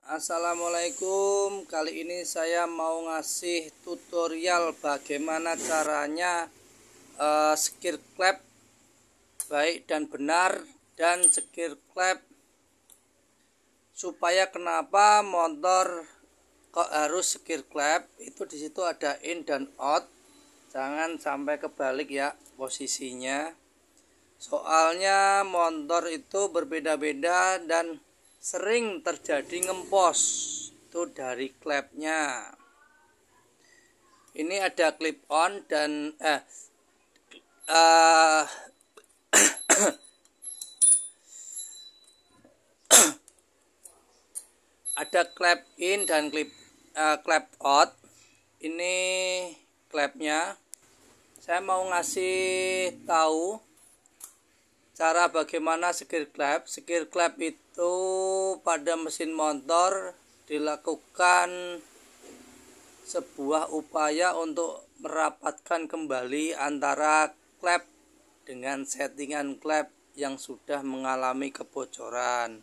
Assalamualaikum. Kali ini saya mau ngasih tutorial bagaimana caranya skir klep baik dan benar, dan skir klep supaya kenapa motor kok harus skir klep. Itu disitu ada in dan out, jangan sampai kebalik ya posisinya. Soalnya motor itu berbeda-beda dan sering terjadi ngempos itu dari klepnya. Ini ada clip on dan ada klep in dan klep out. Ini klepnya. Saya mau ngasih tahu cara bagaimana skir klep. Skir klep itu pada mesin motor dilakukan sebuah upaya untuk merapatkan kembali antara klep dengan settingan klep yang sudah mengalami kebocoran.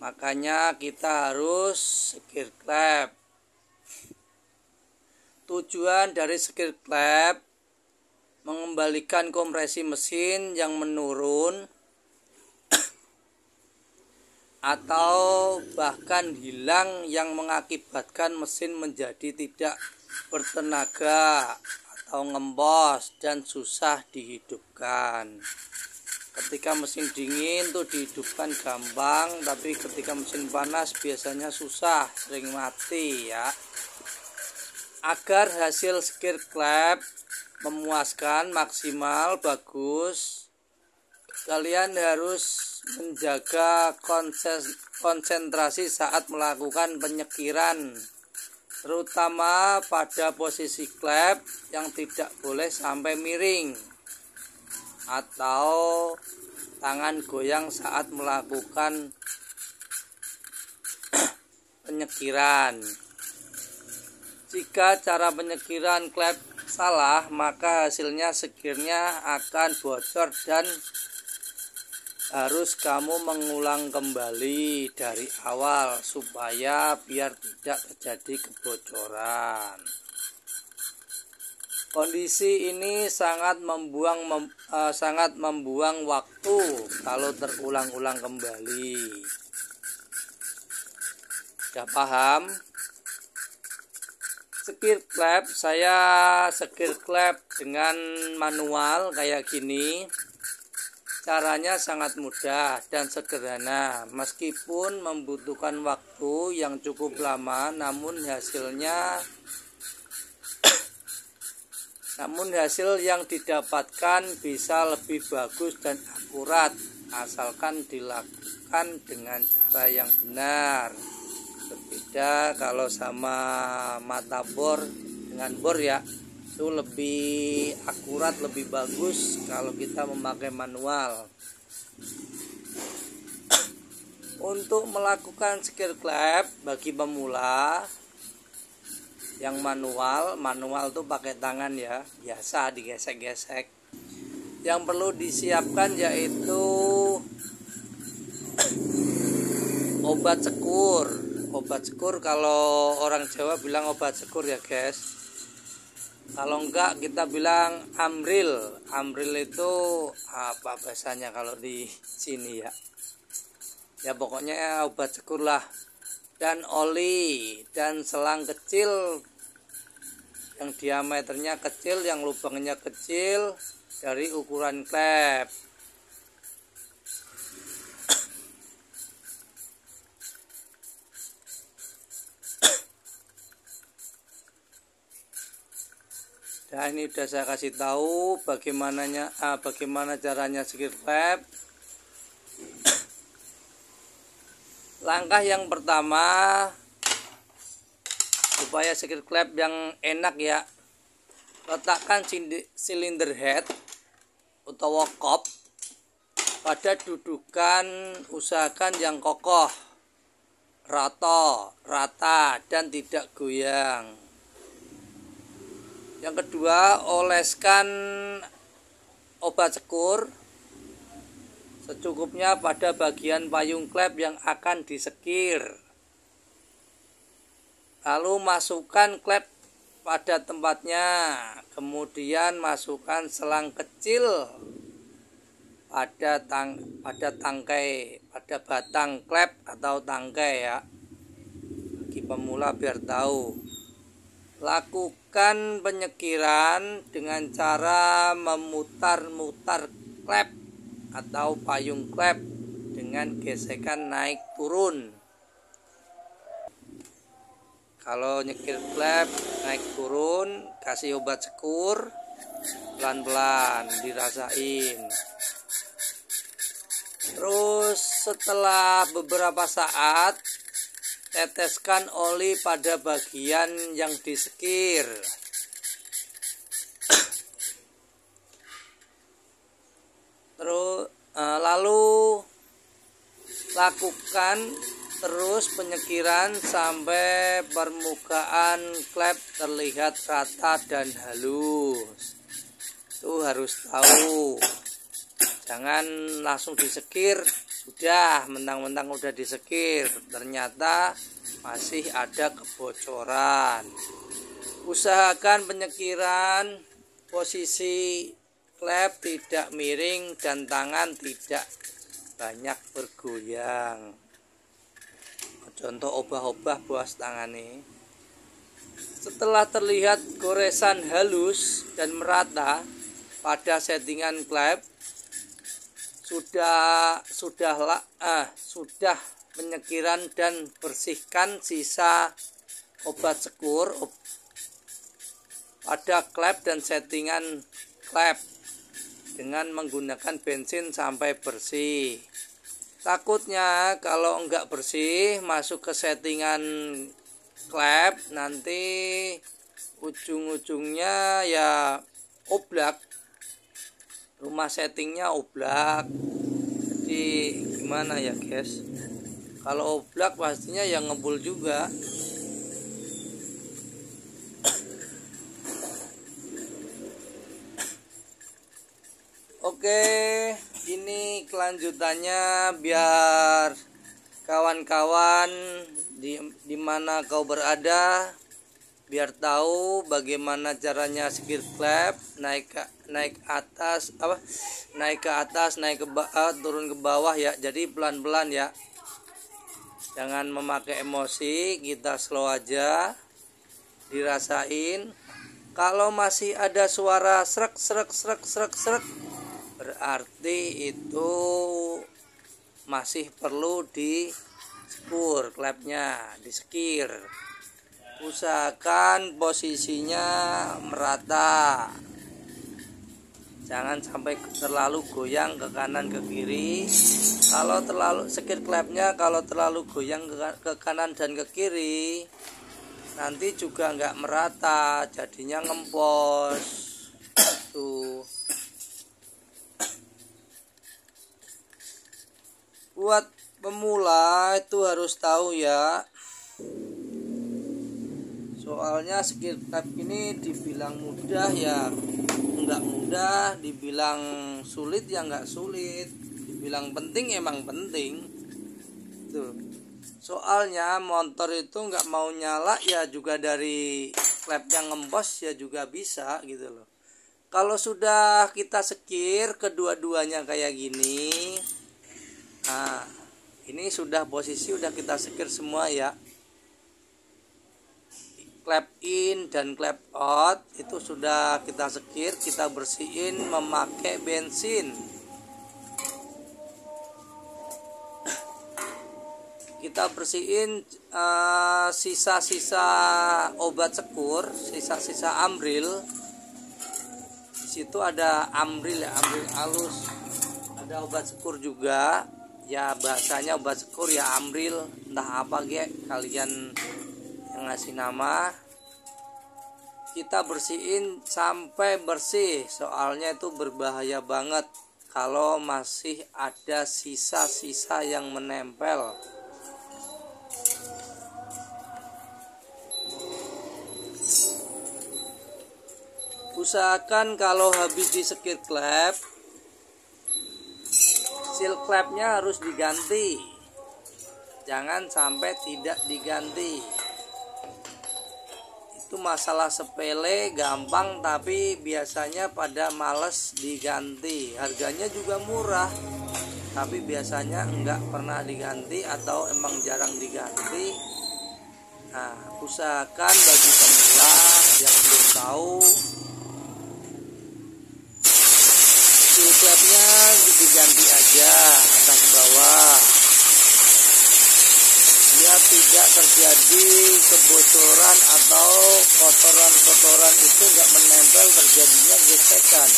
Makanya kita harus skir klep. Tujuan dari skir klep mengembalikan kompresi mesin yang menurun atau bahkan hilang, yang mengakibatkan mesin menjadi tidak bertenaga atau ngempos dan susah dihidupkan. Ketika mesin dingin tuh dihidupkan gampang, tapi ketika mesin panas biasanya susah, sering mati ya. Agar hasil skir klep memuaskan, maksimal, bagus, kalian harus menjaga konsentrasi saat melakukan penyekiran, terutama pada posisi klep yang tidak boleh sampai miring atau tangan goyang saat melakukan penyekiran. Jika cara penyekiran klep salah, maka hasilnya skirnya akan bocor dan harus kamu mengulang kembali dari awal supaya biar tidak terjadi kebocoran. Kondisi ini sangat membuang waktu kalau terulang-ulang kembali. Sudah paham? Skir klep, saya skir klep dengan manual kayak gini. Caranya sangat mudah dan sederhana, meskipun membutuhkan waktu yang cukup lama, namun hasil yang didapatkan bisa lebih bagus dan akurat asalkan dilakukan dengan cara yang benar. Berbeda kalau sama mata bor dengan bor ya, itu lebih akurat, lebih bagus kalau kita memakai manual. Untuk melakukan skir klep bagi pemula yang manual tuh pakai tangan ya, biasa digesek-gesek. Yang perlu disiapkan yaitu obat sekur. Obat sekur, kalau orang Jawa bilang obat sekur ya guys. Kalau enggak kita bilang amril. Amril itu apa bahasanya kalau di sini ya? Ya pokoknya obat sekur lah. Dan oli dan selang kecil yang diameternya kecil, yang lubangnya kecil dari ukuran klep. Nah, ini udah saya kasih tahu bagaimana caranya skir klep. Langkah yang pertama, supaya skir klep yang enak ya, letakkan silinder head atau kop pada dudukan, usahakan yang kokoh, rata dan tidak goyang. Yang kedua, oleskan obat sekur secukupnya pada bagian payung klep yang akan disekir. Lalu masukkan klep pada tempatnya, kemudian masukkan selang kecil pada tangkai, pada batang klep atau tangkai ya. Bagi pemula biar tahu. Lakukan penyekiran dengan cara memutar-mutar klep atau payung klep dengan gesekan naik turun. Kalau nyekir klep naik turun, kasih obat sekur, pelan-pelan dirasain. Terus setelah beberapa saat, teteskan oli pada bagian yang disekir. Terus lalu lakukan terus penyekiran sampai permukaan klep terlihat rata dan halus. Itu harus tahu. Jangan langsung disekir, sudah mentang-mentang udah disekir, ternyata masih ada kebocoran. Usahakan penyekiran posisi klep tidak miring dan tangan tidak banyak bergoyang. Contoh obah-obah buas tangane. Setelah terlihat goresan halus dan merata pada settingan klep, sudah penyekiran dan bersihkan sisa obat sekur pada klep dan settingan klep dengan menggunakan bensin sampai bersih. Takutnya kalau enggak bersih masuk ke settingan klep, nanti ujung-ujungnya ya oblak, rumah settingnya oblak. Jadi gimana ya guys, kalau oblak pastinya yang ngebul juga. Oke, ini kelanjutannya biar kawan-kawan di mana kau berada biar tahu bagaimana caranya sekir klep, naik ke atas, naik ke bawah, turun ke bawah ya. Jadi pelan-pelan ya. Jangan memakai emosi, kita slow aja. Dirasain. Kalau masih ada suara srek berarti itu masih perlu disekur klepnya, disekir. Usahakan posisinya merata, jangan sampai terlalu goyang ke kanan ke kiri. Kalau terlalu sekir klepnya, kalau terlalu goyang ke kanan dan ke kiri, nanti juga nggak merata, jadinya ngempos tuh. Buat pemula itu harus tahu ya, soalnya sekir klep ini dibilang mudah ya enggak mudah, dibilang sulit ya enggak sulit, dibilang penting emang penting tuh. Soalnya motor itu enggak mau nyala ya juga dari klep yang ngempos ya juga bisa gitu loh. Kalau sudah kita sekir kedua-duanya kayak gini, nah ini sudah posisi udah kita sekir semua ya, klep in dan klep out itu sudah kita sekir, kita bersihin memakai bensin. Kita bersihin sisa-sisa obat sekur, sisa-sisa amril. Di situ ada amril ya, amril halus. Ada obat sekur juga. Ya bahasanya obat sekur ya amril, entah apa kalian yang ngasih nama. Kita bersihin sampai bersih, soalnya itu berbahaya banget kalau masih ada sisa-sisa yang menempel. Usahakan kalau habis disekir klep, seal klepnya harus diganti, jangan sampai tidak diganti. itu masalah sepele, gampang, tapi biasanya pada males diganti. Harganya juga murah, tapi biasanya enggak pernah diganti atau emang jarang diganti. Nah, usahakan bagi pemula yang belum tahu, seal clapnya diganti aja atas bawah, biar tidak terjadi kebocoran atau kotoran-kotoran itu enggak menempel, terjadinya gesekan.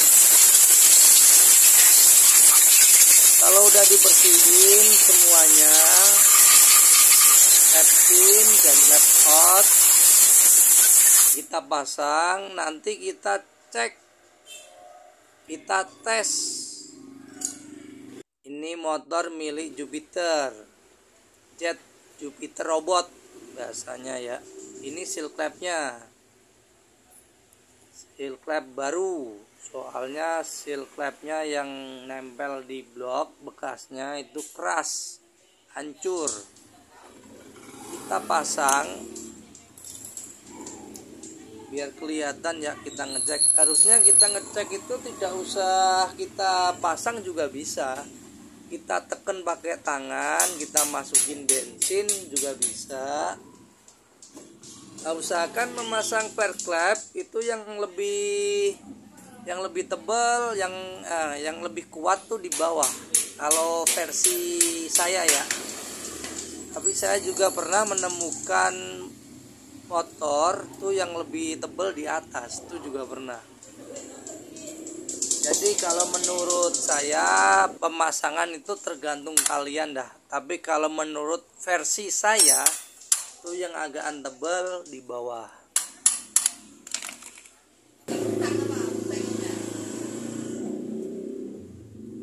Kalau udah dibersihin semuanya, lap in dan lap out, kita pasang. Nanti kita cek, kita tes. Ini motor milik Jupiter, Jet Jupiter Robot biasanya ya. Ini seal clapnya, seal clap baru. Soalnya seal clapnya yang nempel di blok bekasnya itu keras, hancur. Kita pasang biar kelihatan ya, kita ngecek. Harusnya kita ngecek itu tidak usah kita pasang juga bisa. Kita tekan pakai tangan, kita masukin bensin juga bisa. Nah, usahakan memasang per clap itu yang lebih tebal, yang lebih kuat tuh di bawah. Kalau versi saya ya. Tapi saya juga pernah menemukan motor tuh yang lebih tebal di atas, itu juga pernah. Jadi kalau menurut saya pemasangan itu tergantung kalian dah. Tapi kalau menurut versi saya tuh yang agakan tebal di bawah.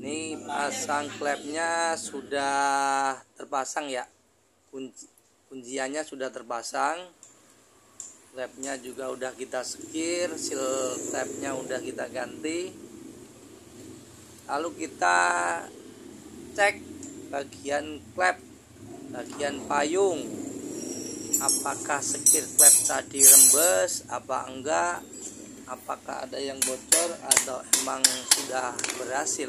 Ini pasang klepnya sudah terpasang ya. Kunciannya sudah terpasang. Klepnya juga udah kita sekir, seal klepnya udah kita ganti. Lalu kita cek bagian klep, bagian payung, apakah sekir klep tadi rembes apa enggak, apakah ada yang bocor atau emang sudah berhasil.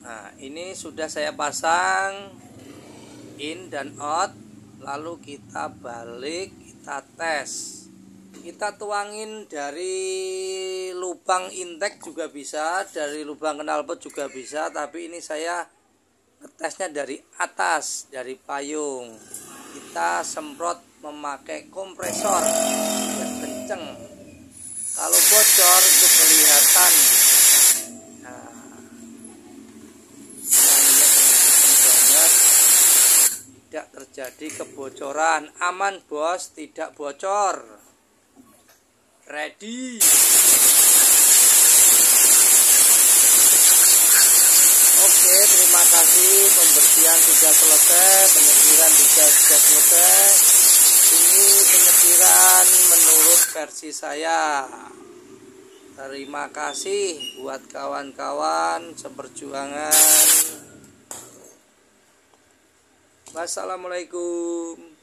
Nah, ini sudah saya pasang in dan out. Lalu kita balik, kita tes. Kita tuangin dari lubang intake juga bisa, dari lubang knalpot juga bisa. Tapi ini saya ngetesnya dari atas, dari payung. Kita semprot memakai kompresor yang kenceng. Kalau bocor itu kelihatan. Tidak terjadi kebocoran, aman bos, tidak bocor. Ready. Oke, terima kasih, pembersihan sudah selesai, penyetiran juga sudah selesai. Ini penyetiran menurut versi saya. Terima kasih buat kawan-kawan seperjuangan. Wassalamualaikum.